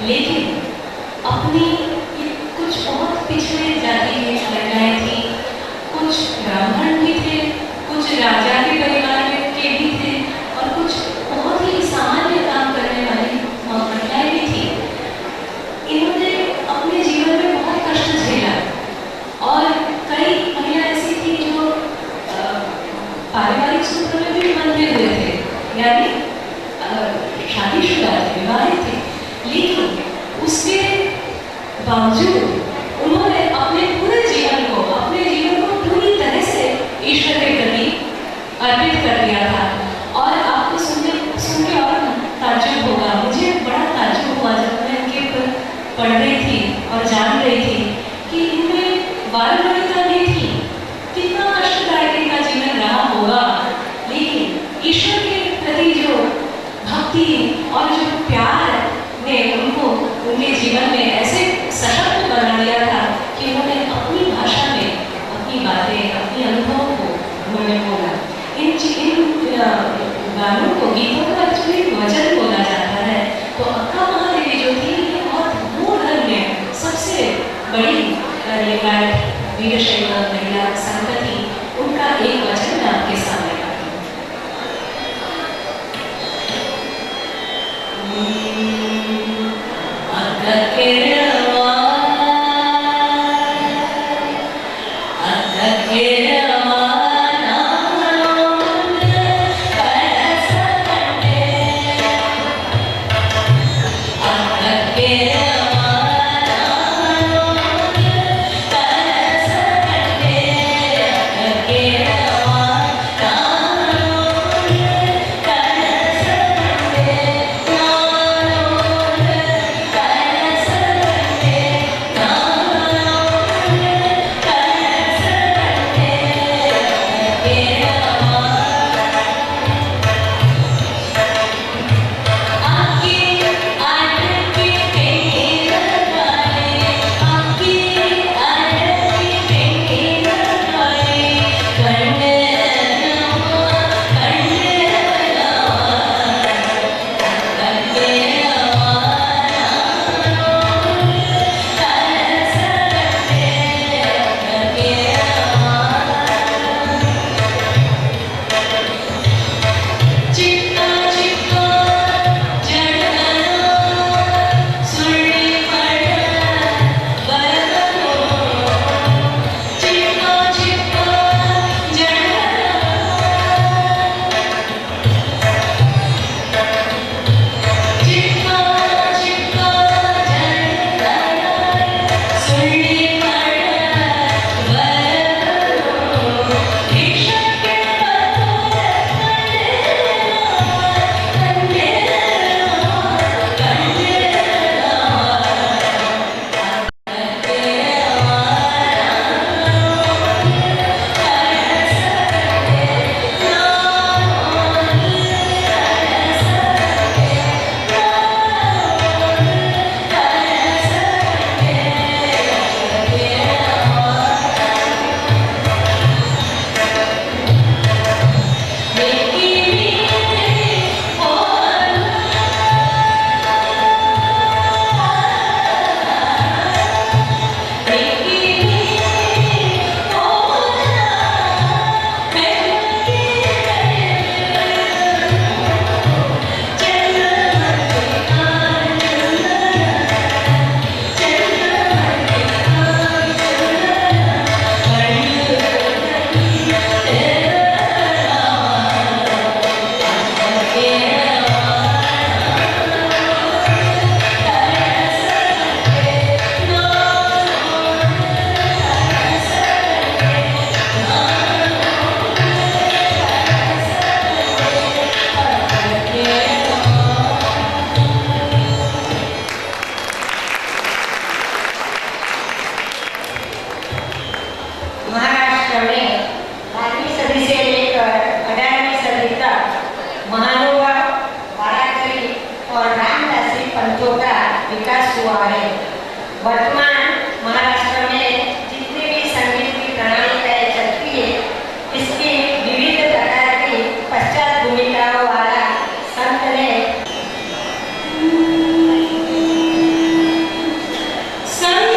लेकिन अपनी कुछ बहुत पिछड़े जाति की महिलाएं थी, कुछ ब्राह्मण भी थे, कुछ राजा के परिवार के भी थे और कुछ बहुत ही सामान्य काम करने वाली महिलाएं भी थी। इन्होंने अपने जीवन में बहुत कष्ट झेला और कई महिलाएं ऐसी थी जो पारिवारिक सूत्र में भी बंधे हुए थे, यानी शादीशुदा थे, विवाहित थे, लेकिन उसके बावजूद उन्होंने अपने पढ़ रही थी और जान रही थी कि इनमें बाल-बालिका भी थी, कितना कष्टदायक इनका जीवन रहा होगा, लेकिन ईश्वर के प्रति जो भक्ति और जो प्यार ने उनको उनके जीवन में ऐसे सशक्त बना दिया था कि उन्होंने अपनी भाषा में अपनी बातें, अपनी अनुभव को उन्होंने बोला। इन गानों को, गीतों को एक्चुअली वचन बोला जाता है। तो अक्का महादेवी जो थी, ये बहुत मूल धर्म में सबसे बड़ी लिंगायत वीरशैव महिला संत थी। उनका एक वचन मैं आपके सामने लाती हूँ। अक्का के वर्तमान महाराष्ट्र में जितनी भी संगीत की प्रणाली चलती है, इसकी विविध प्रकार की पश्चात भूमिकाओं वाला संत ने संत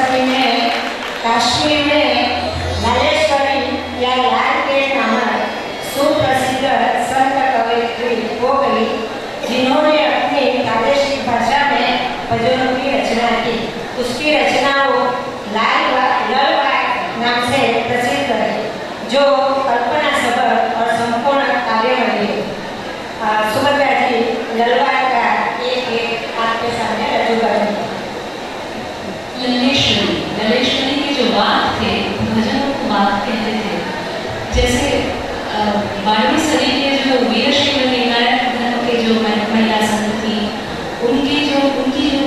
सभी ने काश्मीर में लालेश्वरी या लाल के नामक सुप्रसिद्ध संत कवयित्री हो गई, जिन्होंने अपनी प्रादेशिक भाषा में भजनों की रचना की। उसकी रचनाओं ललवाग नाम से प्रसिद्ध है, जो कल्पना सभर और संपूर्ण काव्यमय है। सुभद्रा जी ललवाग का एक आपके सामने रजू करेंगे। ललेश्वरी के जो वाद थे, भजनों को वाद कहते थे। जैसे 12वीं सदी के जो वीरशैव निकाय धर्म के जो महिला संत थी, उनकी जो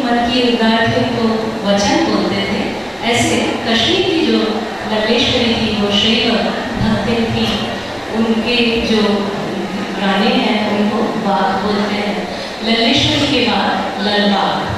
मन की गाथियों को वचन बोलते थे, ऐसे कश्मीर की जो ललेश्वरी थी वो शैव भक्ति थी, उनके जो गाने हैं उनको वाद बोलते हैं। ललेश्वरी के बाद ललवाग।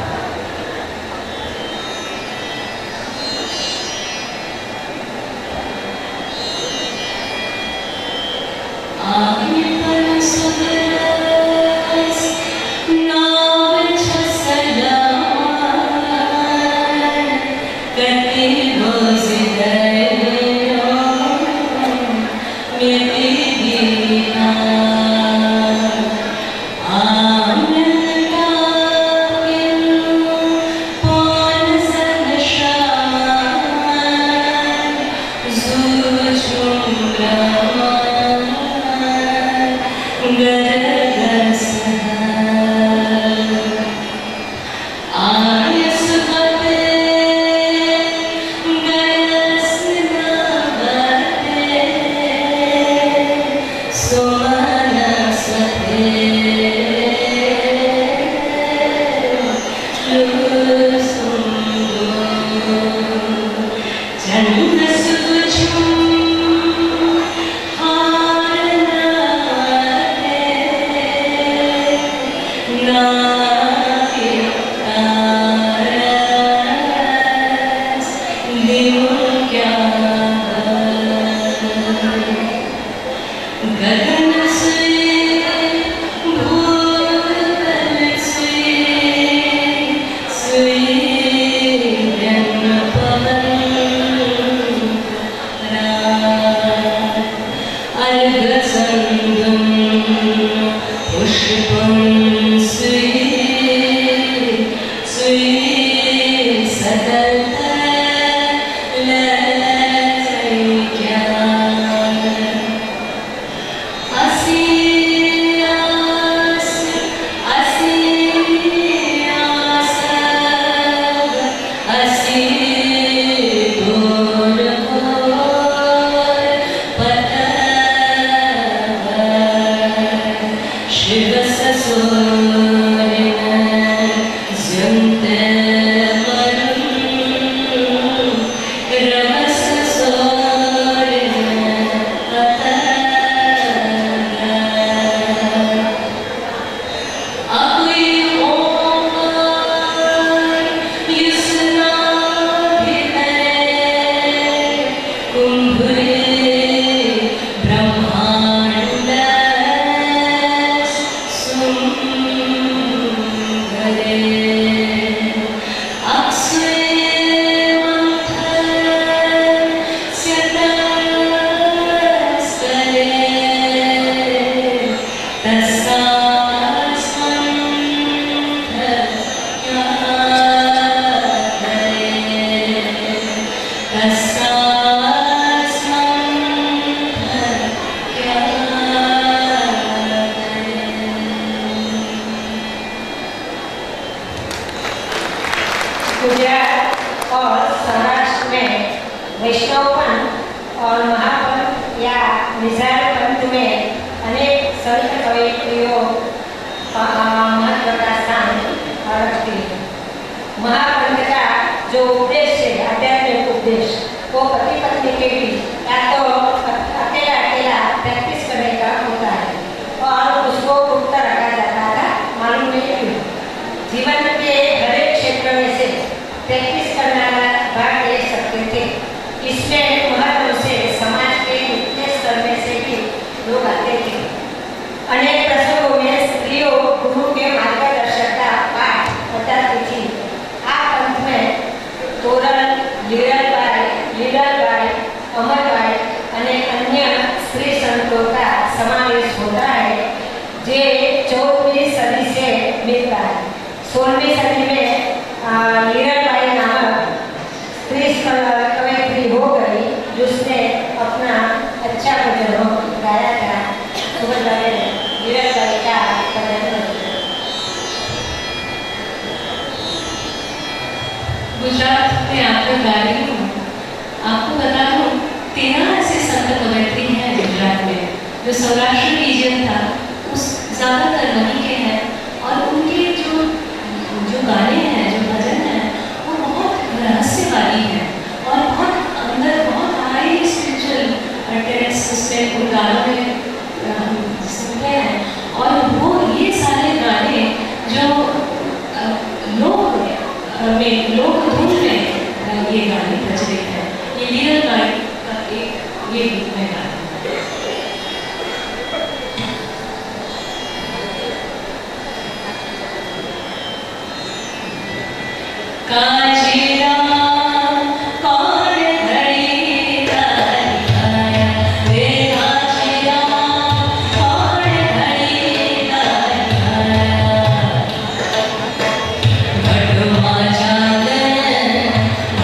गुजरात और सौराष्ट्र में वैष्णव पंथ और महापंथ या निज़ार पंथ में अनेक संत कवयित्रियों महत्व का स्थान रखती है। महापंथ का जो उपदेश है, आध्यात्मिक उपदेश, वो पति पत्नी के बीच या तो अकेला अकेला प्रैक्टिस करने का होता है और उसको गुप्त रखा जाता था, मालूम नहीं क्यों। जीवन के हर एक क्षेत्र में से प्रैक्टिस करना भाग ले सकते थे। इसमें महत्व से समाज के निचले स्तर में से भी लोग आते थे। अनेक प्रसंगों में स्त्रियों गुरु के मार्गदर्शन का पाठ बताती थी। आप पंथ में तोरण गुजरात में आकर गा रही हूँ। आपको बता दूँ 13 ऐसे संत कवयित्री हैं गुजरात में, जो सौराष्ट्र रीजन था उस ज़्यादातर वहीं के हैं, और उनके जो गाने हैं, जो भजन हैं, वो बहुत रहस्यवादी हैं और बहुत अंदर बहुत हाई स्पिरिचुअल टेक्स्ट उसमें उन गानों में हम सुनते हैं। और वो ये सारे गाने जो लोक धुन में ये गाने प्रचलित हैं, ये लीरल गाने का एक ये गीत में गाना है। काजीरा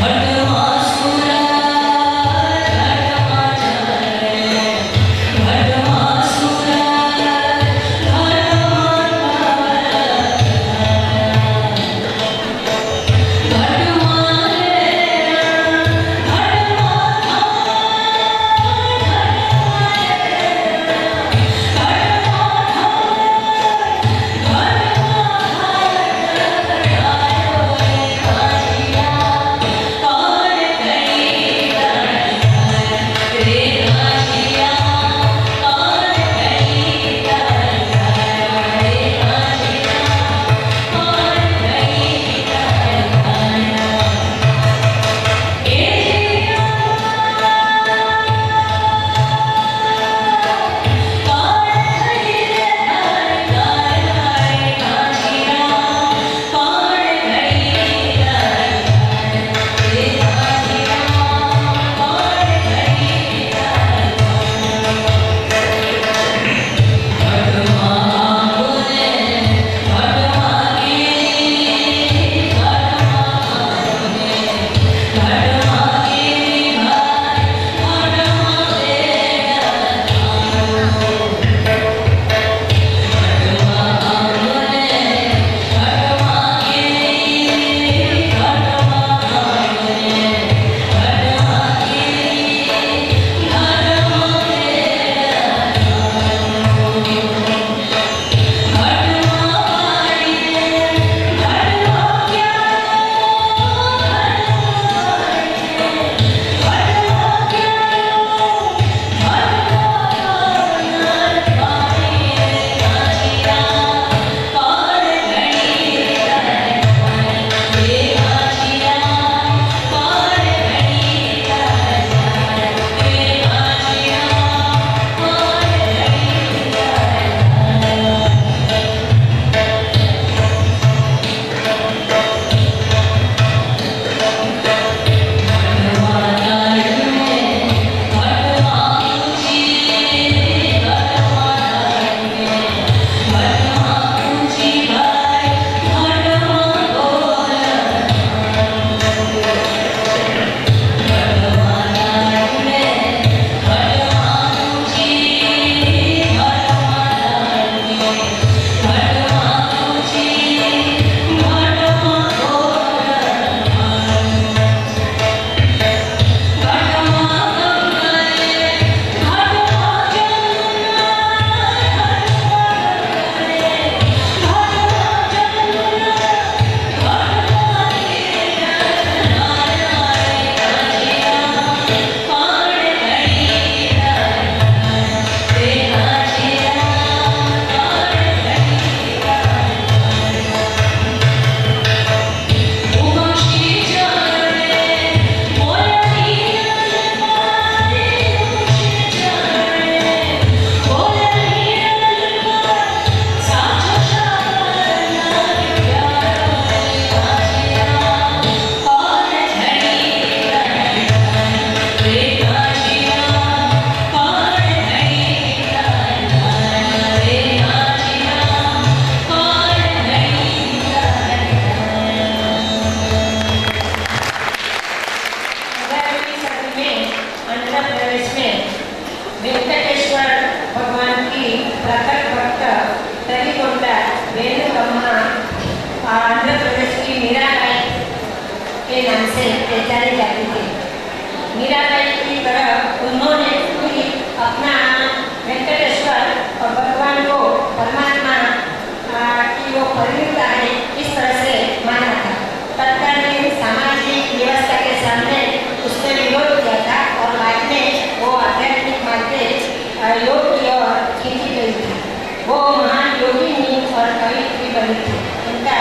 भटवा से पहचानी जाती थी। मीराबाई की तरह उन्होंने भी अपना वेंकटेश्वर और भगवान को परमात्मा की वो परिणता है इस तरह से माना था। तत्कालीन सामाजिक व्यवस्था के सामने उसने विरोध किया था और बाद में वो आध्यात्मिक मार्ग से योग की ओर खींची गई थी। वो महान योगिनी और कवि बनी थी। उनका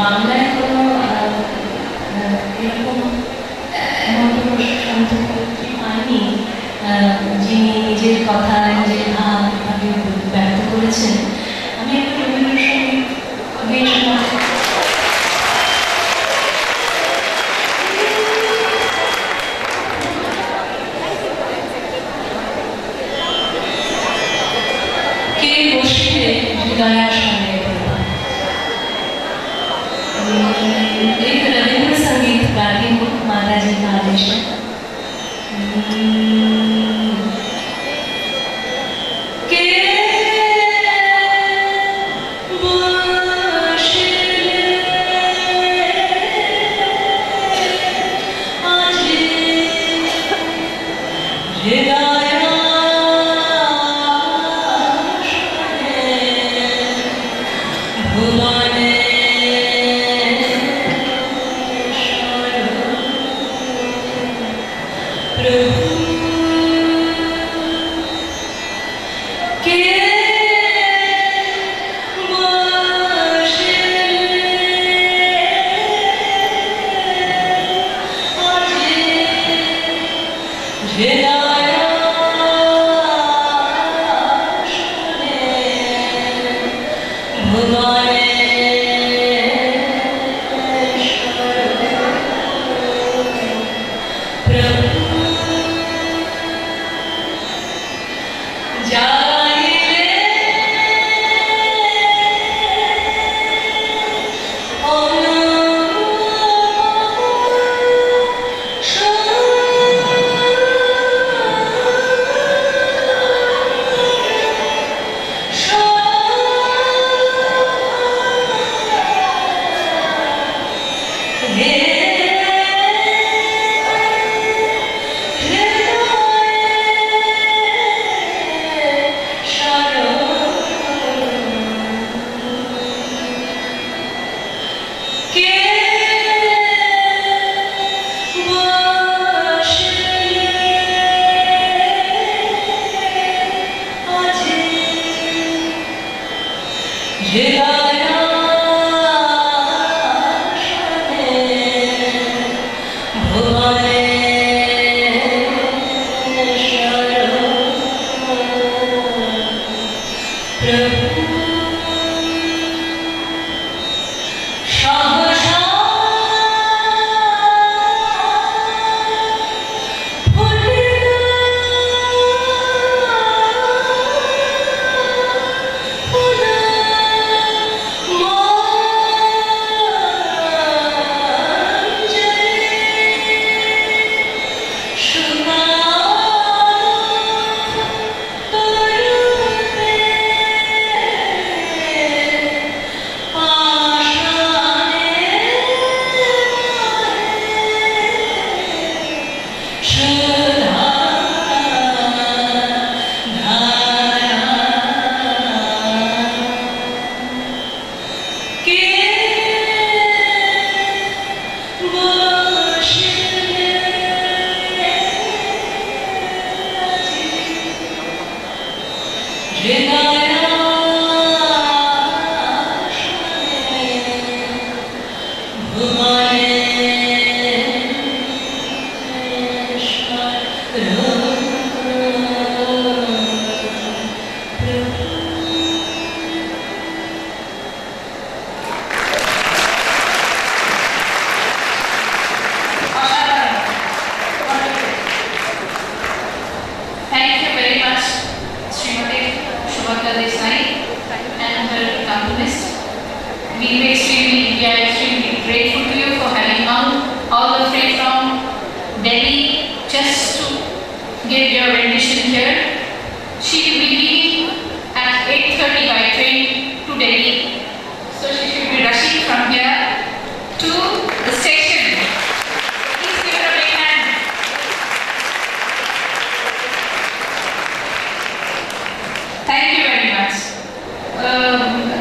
বাংলায় কোনো এরকম এমন কোনো সন্তানকে পাইনি যিনি নিজের কথা নিজের ভাবভাবে ব্যক্ত করেছেন। আমি একটু রবীন্দ্রসঙ্গীত বেশ কে বসিলে হৃদয়ার সঙ্গে एक रविंद्र संगीत गाती हूँ माता जी का आदेश है।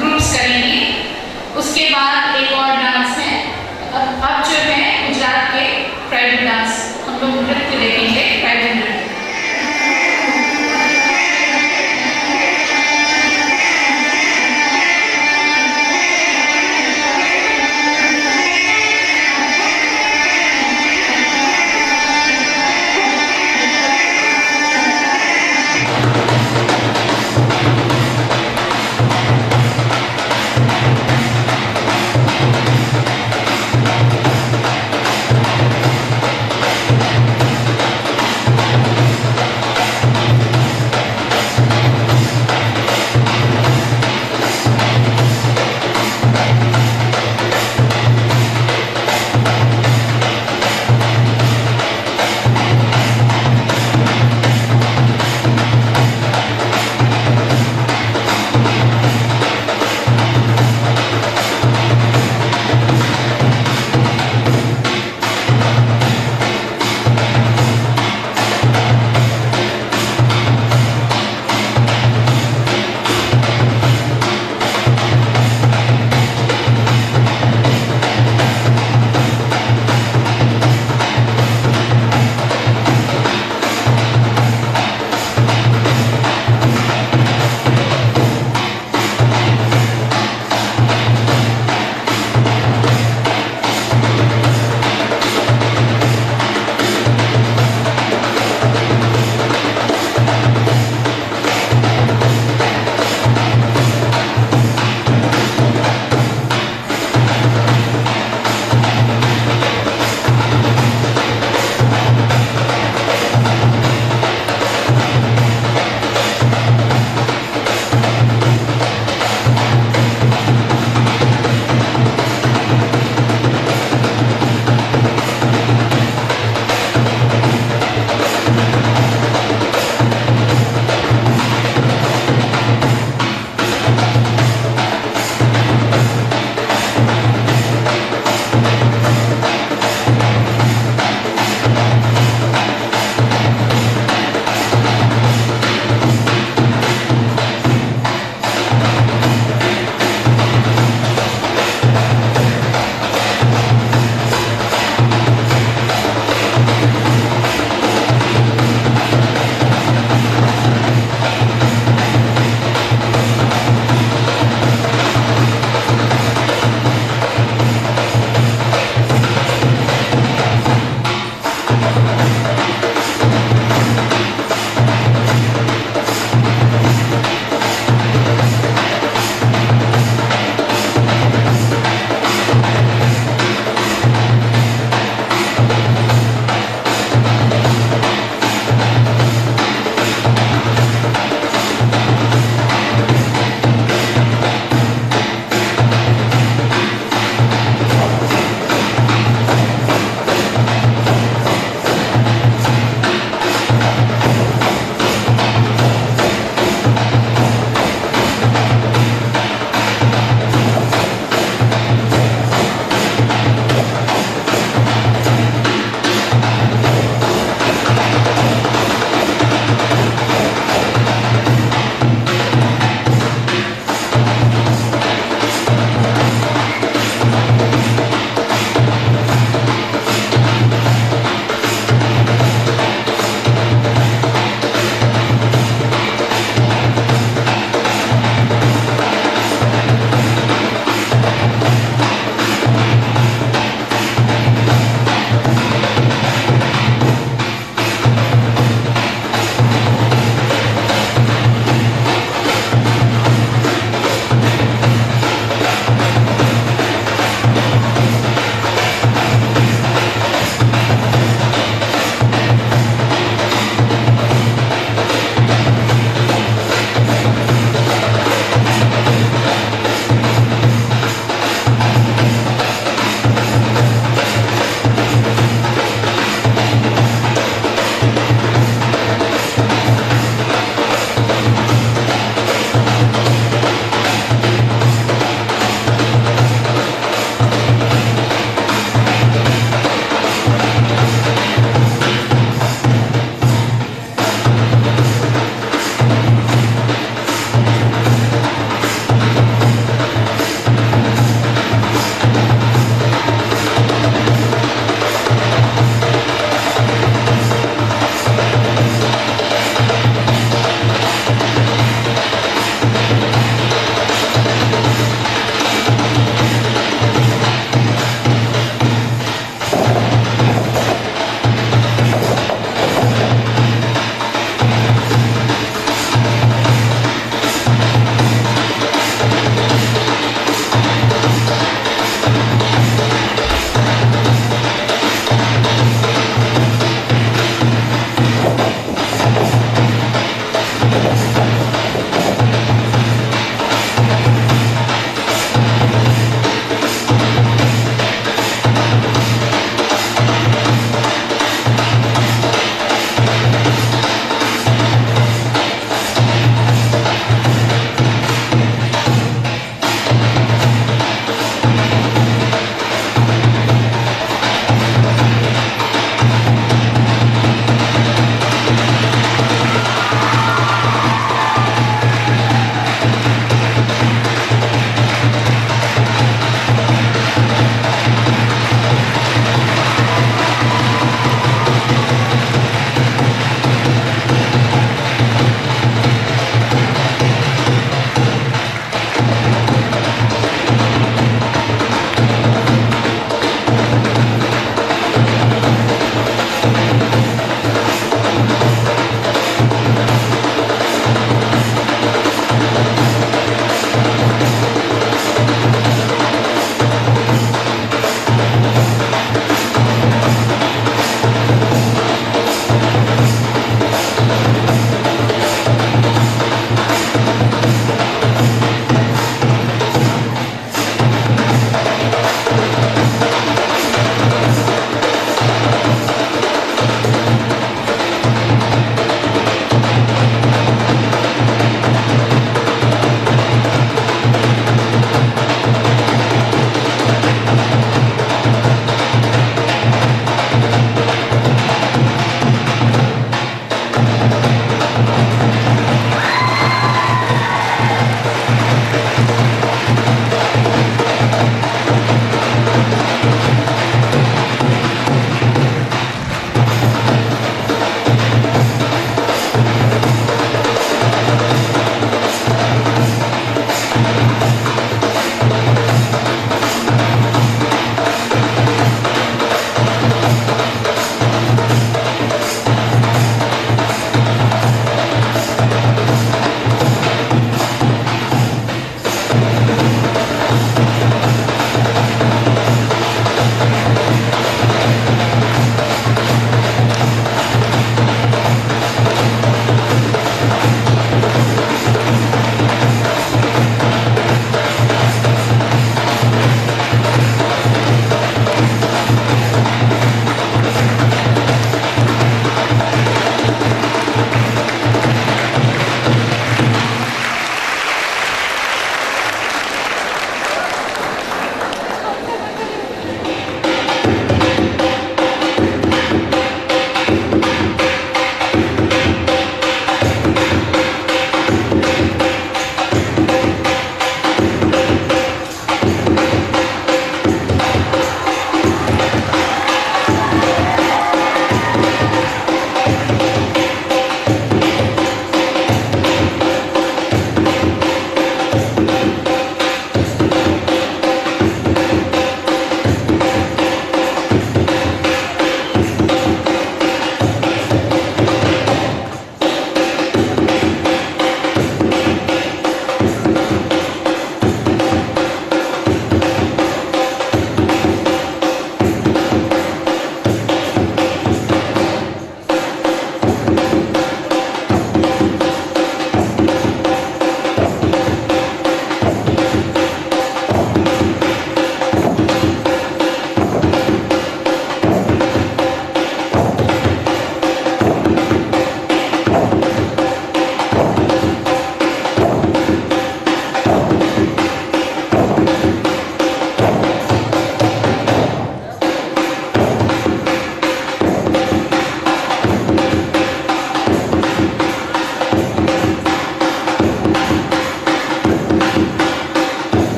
ग्रुप्स करेंगी। उसके बाद एक और डांस है। अब जो है